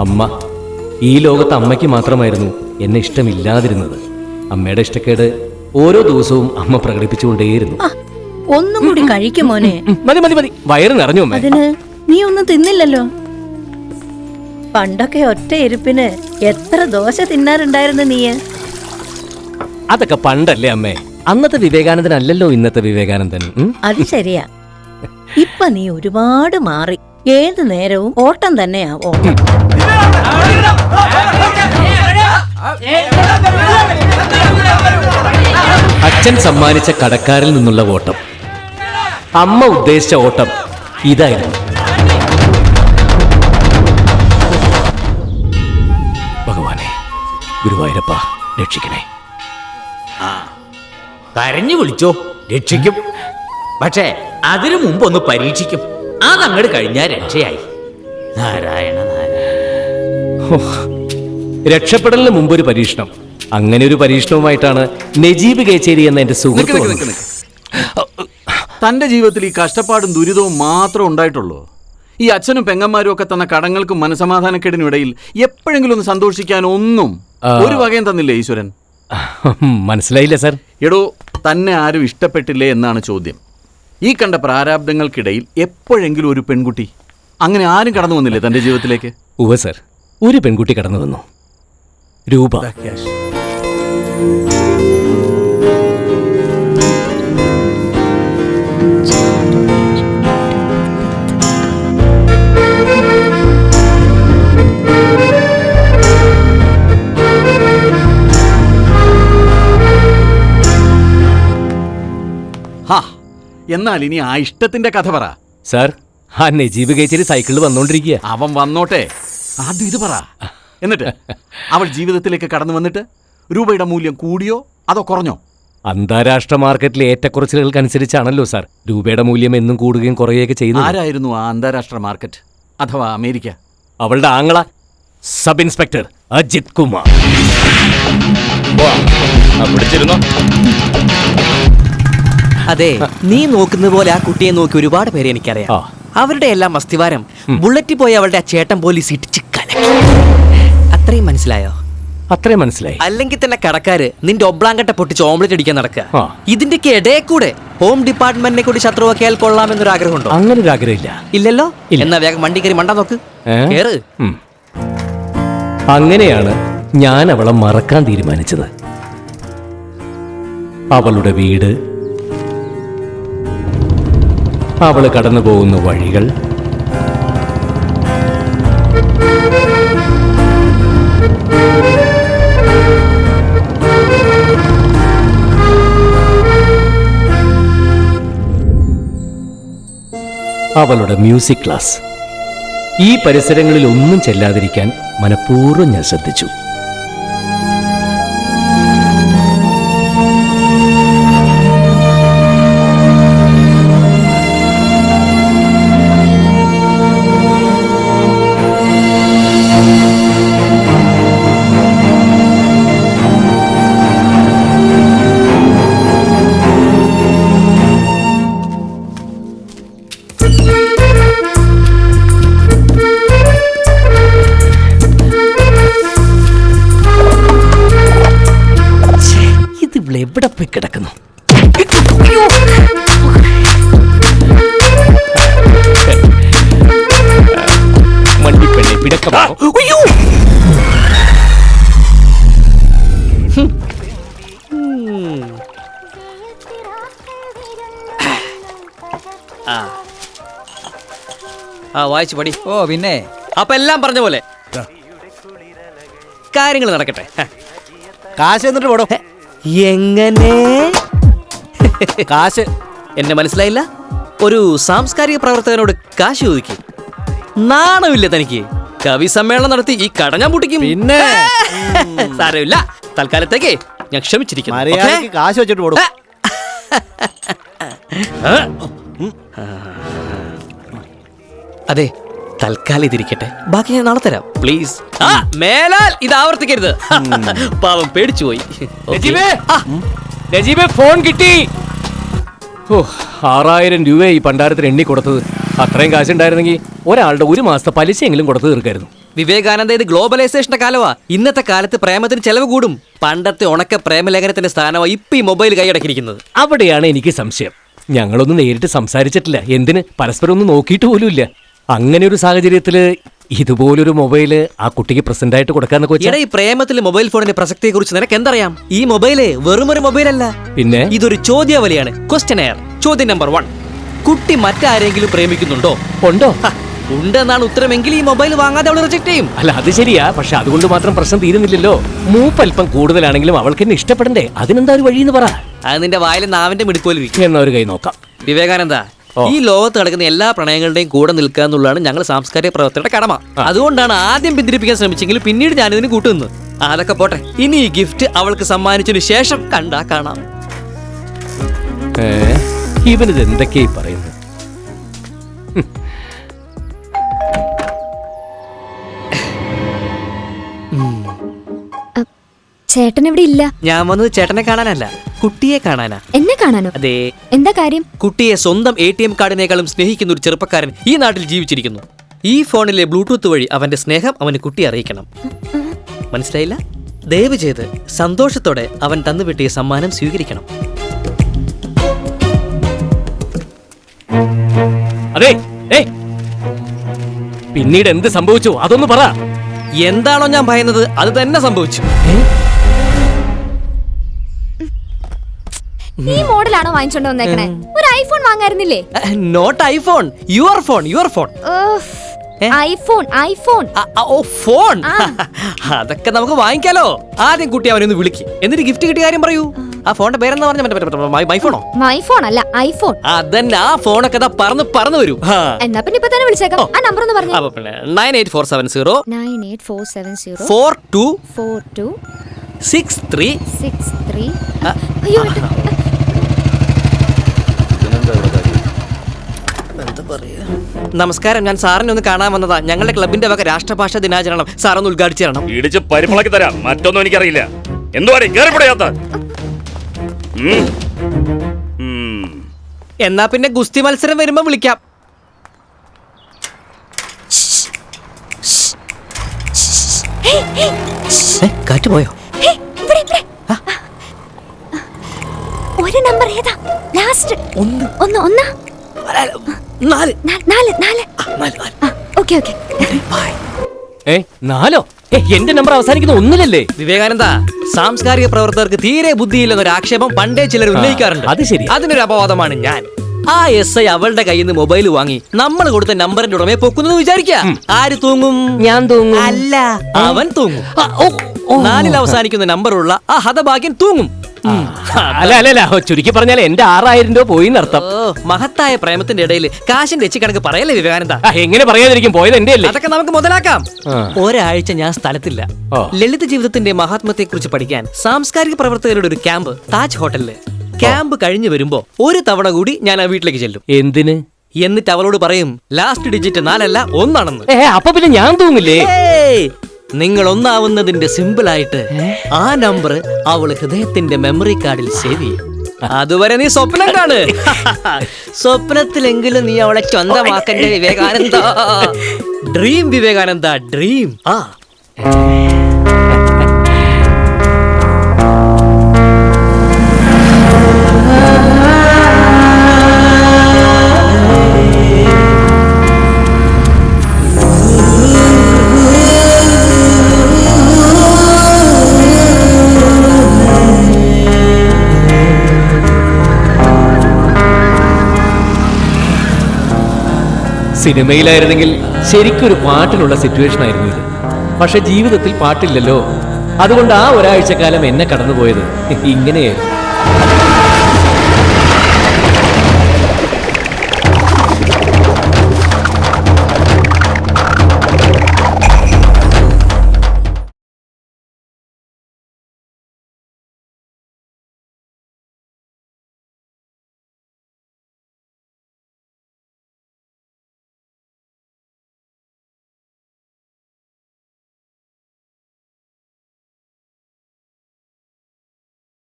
അമ്മ, ഈ ലോകത്ത് അമ്മയ്ക്ക് മാത്രമായിരുന്നു എന്നെ ഇഷ്ടമില്ലാതിരുന്നത്. അമ്മയുടെ ഇഷ്ടക്കേട് ഓരോ ദിവസവും അമ്മ പ്രകടിപ്പിച്ചുകൊണ്ടേയിരുന്നു. ഒന്നും കൂടി കഴിക്കും മോനെ. മതി മതി മതി, വയറ് നിറഞ്ഞു അമ്മേ. അതിന് നീ ഒന്നും തിന്നില്ലല്ലോ. പണ്ടൊക്കെ ഒറ്റ ഇരിപ്പിന് എത്ര ദോശ തിന്നാറുണ്ടായിരുന്നു നീ. അതൊക്കെ പണ്ടല്ലേ അമ്മേ. അന്നത്തെ വിവേകാനന്ദനല്ലല്ലോ ഇന്നത്തെ വിവേകാനന്ദൻ. അത് ശരിയാ. ഇപ്പൊ നീ ഒരുപാട് മാറി. ഏതു നേരവും ഓട്ടം തന്നെയാ ഓട്ടം. അച്ഛൻ സമ്മാനിച്ച കടക്കാരിൽ നിന്നുള്ള ഓട്ടം, അമ്മ ഉദ്ദേശിച്ച ഓട്ടം ഇതായിരുന്നു. ഭഗവാനെ, ഗുരുവായൂരപ്പ രക്ഷിക്കണേ. കരഞ്ഞു വിളിച്ചോ, രക്ഷിക്കും. പക്ഷേ അതിനു മുമ്പ് ഒന്ന് പരീക്ഷിക്കും. അതങ്ങോട്ട് കഴിഞ്ഞാൽ രക്ഷയായി. നാരായണ നാരായണ. രക്ഷപ്പെടലിന് മുമ്പൊരു പരീക്ഷണം. അങ്ങനെ ഒരു പരീക്ഷണവുമായിട്ടാണ് നജീബ് കേച്ചേരി എന്ന എന്റെ സുഹൃത്ത്. തന്റെ ജീവിതത്തിൽ ഈ കഷ്ടപ്പാടും ദുരിതവും മാത്രം ഉണ്ടായിട്ടുള്ളൂ. ഈ അച്ഛനും പെങ്ങന്മാരും ഒക്കെ തന്ന കടങ്ങൾക്കും മനസമാധാനക്കേടിനും ഇടയിൽ എപ്പോഴെങ്കിലും ഒന്ന് സന്തോഷിക്കാൻ ഒന്നും ഒരു വകയും തന്നില്ലേ ഈശ്വരൻ? മനസ്സിലായില്ല സാർ. എടോ, തന്നെ ആരും ഇഷ്ടപ്പെട്ടില്ലേ എന്നാണ് ചോദ്യം. ഈ കണ്ട പ്രാരാബ്ദങ്ങൾക്കിടയിൽ എപ്പോഴെങ്കിലും ഒരു പെൺകുട്ടി അങ്ങനെ ആരും കടന്നു വന്നില്ലേ തന്റെ ജീവിതത്തിലേക്ക്? ഉവ്വ് സർ, ഒരു പെൺകുട്ടി കടന്നു വന്നു. രൂപ. എന്നാൽ ഇനി ആ ഇഷ്ടത്തിന്റെ കഥ പറ. സാർ, ആ നജീബ് കേച്ചേരി സൈക്കിളിൽ വന്നോണ്ടിരിക്കുക. അവൻ വന്നോട്ടെ, ആദ്യം ഇത് പറ. എന്നിട്ട് അവൾ ജീവിതത്തിലേക്ക് കടന്നു വന്നിട്ട് രൂപയുടെ മൂല്യം കൂടിയോ അതോ കുറഞ്ഞോ? അന്താരാഷ്ട്ര മാർക്കറ്റിലെ ഏറ്റക്കുറച്ചിലുകൾക്കനുസരിച്ചാണല്ലോ സാർ രൂപയുടെ മൂല്യം എന്നും കൂടുകയും കുറയുകയൊക്കെ ചെയ്യുന്നത്. ആരായിരുന്നു ആ അന്താരാഷ്ട്ര മാർക്കറ്റ് അഥവാ അമേരിക്ക? അവളുടെ ആങ്ങള സബ് ഇൻസ്പെക്ടർ അജിത് കുമാർ. അതെ, നീ നോക്കുന്നത് പോലെ ആ കുട്ടിയെ നോക്കി ഒരുപാട് പേരെ എനിക്കറിയാം. അവരുടെ എല്ലാം അസ്ഥിവാരം ബുള്ളറ്റിൽ പോയി അവളുടെ ആ ചേട്ടൻ പോലീസ് ഇടിച്ച് കലക്കി. അത്രയും മനസ്സിലായോ? അത്രയും മനസ്സിലായി. അല്ലെങ്കിൽ തന്നെ കടക്കാര് നിന്റെ ഒബ്ലാങ്കട്ട പൊട്ടിച്ച് ഓംലെറ്റ് അടിക്കാൻ നടക്കുക. ഇതിന്റെയൊക്കെ ഇടയിൽ കൂടെ ഹോം ഡിപ്പാർട്ട്മെന്റിനെ കൂടി ശത്രുവാക്കിയാൽ കൊള്ളാമെന്നൊരു ആഗ്രഹമുണ്ടോ? അങ്ങനെ ഒരു ആഗ്രഹമില്ല. ഇല്ലല്ലോ. എന്നാ വേഗം വണ്ടി കയറി മണ്ടാ നോക്ക്. കേറ്. അങ്ങനെയാണ് ഞാൻ അവളെ മറക്കാൻ തീരുമാനിച്ചത്. അവളുടെ വീട്, അവള് കടന്നു പോകുന്ന വഴികൾ, അവളുടെ മ്യൂസിക് ക്ലാസ്. ഈ പരിസരങ്ങളിൽ ഒന്നും ചെല്ലാതിരിക്കാൻ മനഃപൂർവ്വം ഞാൻ ശ്രദ്ധിച്ചു. എവിടെ പോയി കിടക്കുന്നു? മണ്ടിപ്പെണ്ണെ പിടക്കമോ? വായിച്ചു പടി. ഓ പിന്നെ, അപ്പൊ എല്ലാം പറഞ്ഞ പോലെ കാര്യങ്ങൾ നടക്കട്ടെ. കാശ് എന്നിട്ട് പോടോ. എങ്ങനെ കാശ്? എന്നെ മനസ്സിലായില്ല. ഒരു സാംസ്കാരിക പ്രവർത്തകനോട് കാശ് ചോദിക്കും. നാണമില്ല തനിക്ക്? കവി സമ്മേളനം നടത്തി ഈ കട ഞാൻ പൊട്ടിക്കും. പിന്നെ സാരമില്ല, തൽക്കാലത്തേക്ക് ഞാൻ ക്ഷമിച്ചിരിക്കുന്നു. കാശ് വെച്ചിട്ട് പോടും. അതെ, തൽക്കാലം ഇതിരിക്കട്ടെ, ബാക്കി ഞാൻ നാളെ തരാം പ്ലീസ്. മേലാൽ ഇത് ആവർത്തിക്കരുത്. പാവം പേടിച്ചു പോയി. നജീബേ, ഫോൺ കിട്ടി. ഓ 6000 രൂപ ഈ പണ്ടാരത്തിന് എണ്ണി കൊടുത്തത്. അത്രയും കാശുണ്ടായിരുന്നെങ്കിൽ ഒരാളുടെ ഒരു മാസത്തെ പലിശയെങ്കിലും കൊടുത്തു തീർക്കായിരുന്നു. വിവേകാനന്ദ, ഇത് ഗ്ലോബലൈസേഷന്റെ കാലമാ. ഇന്നത്തെ കാലത്ത് പ്രേമത്തിന് ചെലവ് കൂടും. പണ്ടത്തെ ഉണക്ക പ്രേമലേഖനത്തിന്റെ സ്ഥാനമാണ് ഇപ്പൊ ഈ മൊബൈൽ കൈയടക്കിയിരിക്കുന്നത്. അവിടെയാണ് എനിക്ക് സംശയം. ഞങ്ങളൊന്നും നേരിട്ട് സംസാരിച്ചിട്ടില്ല. എന്തിന്, പരസ്പരം ഒന്നും നോക്കിയിട്ട് പോലുമില്ല. അങ്ങനെ ഒരു സാഹചര്യത്തില് ഇതുപോലൊരു മൊബൈല് ആ കുട്ടിക്ക് പ്രസന്റ് ആയിട്ട് കൊടുക്കാന്നൊക്കെ വെച്ചാൽ ഈ പ്രേമത്തിൽ മൊബൈൽ ഫോണിന്റെ പ്രസക്തിയെ കുറിച്ച് നിനക്ക് എന്തറിയാം? ഈ മൊബൈല് വെറുമൊരു മൊബൈലല്ല, പിന്നെ ഇതൊരു ചോദ്യാവലിയാണ്. ക്വസ്റ്റ്യനെയർ. ചോദ്യം നമ്പർ 1, കുട്ടി മറ്റാരെങ്കിലും പ്രേമിക്കുന്നുണ്ടോ? ഉണ്ടോ? ഉണ്ടെന്നാണ് ഉത്തരമെങ്കിൽ ഈ മൊബൈൽ വാങ്ങാതെ അവൾ റിജക്ട് ചെയ്യും. അല്ല, അത് ശരിയാ. പക്ഷെ അതുകൊണ്ട് മാത്രം പ്രശ്നം തീരുന്നില്ലല്ലോ. മൂപ്പൽപ്പം കൂടുതലാണെങ്കിലും അവൾക്ക് എന്നെ ഇഷ്ടപ്പെടണ്ടേ? അതിനെന്താ ഒരു വഴിയെന്ന് പറ. അത് നിന്റെ വായിലെ നാവിന്റെ മിടുക്കോലിരിക്കും. എന്നാ ഒരു കൈ നോക്കാം. വിവേകാനന്ദ, ഈ ലോകത്ത് നടക്കുന്ന എല്ലാ പ്രണയങ്ങളുടെയും കൂടെ നിൽക്കുക എന്നുള്ളതാണ് ഞങ്ങൾ സാംസ്കാരിക പ്രവർത്തകരുടെ കടമ. അതുകൊണ്ടാണ് ആദ്യം പിന്തിരിപ്പിക്കാൻ ശ്രമിച്ചെങ്കിലും പിന്നീട് ഞാനിതിന് കൂട്ടുന്നു. അതൊക്കെ പോട്ടെ, ഇനി ഈ ഗിഫ്റ്റ് അവൾക്ക് സമ്മാനിച്ചതിന് ശേഷം കണ്ടാ കാണാം. ഇവനിത് എന്തൊക്കെയായി പറയുന്നത്? ചേട്ടൻ ഇവിടെ ഇല്ല. ഞാൻ വന്നത് ചേട്ടനെ കാണാനല്ല, കുട്ടിയെ കാണാനാ. എന്നെ കാണാനോ? അതെ. എന്താ കാര്യം? കുട്ടിയെ സ്വന്തം ATM കാർഡിനേക്കാളും സ്നേഹിക്കുന്ന ഒരു ചെറുപ്പക്കാരൻ ഈ നാട്ടിൽ ജീവിച്ചിരിക്കുന്നു. ഈ ഫോണിലെ ബ്ലൂടൂത്ത് വഴി അവന്റെ സ്നേഹം അവന് കുട്ടി അറിയിക്കണം. മനസ്സിലായില്ല? ദയവ് ചെയ്ത് സന്തോഷത്തോടെ അവൻ തന്നുവിട്ടിയ സമ്മാനം സ്വീകരിക്കണം. അതെ, പിന്നീട് എന്ത് സംഭവിച്ചു അതൊന്ന് പറ. എന്താണോ ഞാൻ പറയുന്നത് അത് തന്നെ സംഭവിച്ചു. ഈ മോഡലാണോ വാങ്ങിച്ചോണ്ട് വന്നേക്കണേ? ഒരു ഐഫോൺ വാങ്ങായിരുന്നില്ലേ? Not iPhone, your phone. IPhone. ഓ, ഫോൺ. അതൊക്കെ നമുക്ക് വാങ്ങിക്കാലോ. ആദ്യം കുട്ടി അവനൊന്ന് വിളിക്ക്, എന്നിട്ട് ഗിഫ്റ്റ് കിട്ടിയ കാര്യം പറയൂ. ആ ഫോണിന്റെ പേരെന്താ പറഞ്ഞ? മൈഫോണോ? മൈഫോൺ അല്ല, ഐഫോൺ. അതന്നെ, ആ ഫോണൊക്കെ പറന്ന് വരും. എന്നാ പിന്നെ ഇപ്പൊ തന്നെ വിളിച്ചേക്കാം. ആ നമ്പർ ഒന്ന് പറഞ്ഞു. 98470 98470 42 63. അയ്യോ, നമസ്കാരം, ഞാൻ സാറിനെ ഒന്ന് കാണാൻ വന്നതാ. ഞങ്ങളുടെ ക്ലബിന്റെ വക രാഷ്ട്രഭാഷാ ദിനാചരണം സാറൊന്ന് ഉദ്ഘാടിച്ചു തരണം. ഇടിച്ച് പരിപ്പളാക്കി തരാം. മറ്റൊന്നും എനിക്കറിയില്ല. എന്തുവാടി കേറിപ്പടയാത്ത? എന്നാ പിന്നെ ഗുസ്തി മത്സരം വരുമ്പോ വിളിക്കാം. കാറ്റ് പോയോ? ഒരു നമ്പർ ഏതാ? ലാസ്റ്റ് 1. 4. ഓക്കെ. 4? എന്റെ നമ്പർ അവസാനിക്കുന്ന 1-ലല്ലേ? വിവേകാനന്ദ, സാംസ്കാരിക പ്രവർത്തകർക്ക് തീരെ ബുദ്ധിയില്ലെന്നൊരു ആക്ഷേപം പണ്ടേ ചിലർ ഉന്നയിക്കാറുണ്ട്. അത് ശരി. അതിനൊരു അപവാദമാണ് ഞാൻ. ആ SI അവളുടെ കയ്യിൽ നിന്ന് മൊബൈൽ വാങ്ങി നമ്മൾ കൊടുത്ത നമ്പറിന്റെ ഉടമയെ പൊക്കുന്നു വിചാരിക്കാം. ആര് തൂങ്ങും? ഞാൻ തൂങ്ങും. അല്ല, അവൻ തൂങ്ങും. 4-ൽ അവസാനിക്കുന്ന നമ്പറുള്ള ആ ഹതഭാഗ്യൻ തൂങ്ങും. അല്ല, ചുരുക്കി പറഞ്ഞാൽ എന്റെ 6000 രൂപ പോയി എന്നർത്ഥം. മഹത്തായ പ്രേമത്തിന്റെ ഇടയിൽ കാശിന്റെ കണക്ക് പറയല്ലേ വിവേകാനന്ദ? എങ്ങനെ പറയാതിരിക്കും? പോയത് എന്റെ അല്ലേ? അതൊക്കെ നമുക്ക് മുതലാക്കാം. ഒരാഴ്ച ഞാൻ സ്ഥലത്തില്ല. ലളിത ജീവിതത്തിന്റെ മഹാത്മത്തെ കുറിച്ച് പഠിക്കാൻ സാംസ്കാരിക പ്രവർത്തകരുടെ ഒരു ക്യാമ്പ് താജ് ഹോട്ടലില്. ക്യാമ്പ് കഴിഞ്ഞു വരുമ്പോ ഒരു തവണ കൂടി ഞാൻ ആ വീട്ടിലേക്ക് ചെല്ലും. എന്തിന്? എന്നിട്ട് അവളോട് പറയും ലാസ്റ്റ് ഡിജിറ്റ് 4 അല്ല 1 ആണെന്ന്. അപ്പൊ പിന്നെ ഞാൻ തൂങ്ങില്ലേ? നിങ്ങൾ ഒന്നാവുന്നതിന്റെ സിമ്പിളായിട്ട് ആ നമ്പർ അവള് ഹൃദയത്തിന്റെ മെമ്മറി കാർഡിൽ സേവ് ചെയ്യും. അതുവരെ നീ സ്വപ്നം കാണ്. സ്വപ്നത്തിലെങ്കിലും നീ അവളെ സ്വന്തമാക്കണ്ടേ വിവേകാനന്ദ? Dream Vivekananda, dream. സിനിമയിലായിരുന്നെങ്കിൽ ശരിക്കൊരു പാട്ടിനുള്ള സിറ്റുവേഷൻ ആയിരുന്നു ഇത്. പക്ഷെ ജീവിതത്തിൽ പാട്ടില്ലല്ലോ. അതുകൊണ്ട് ആ ഒരാഴ്ചക്കാലം എന്നെ കടന്നുപോയത് ഇങ്ങനെയായിരുന്നു.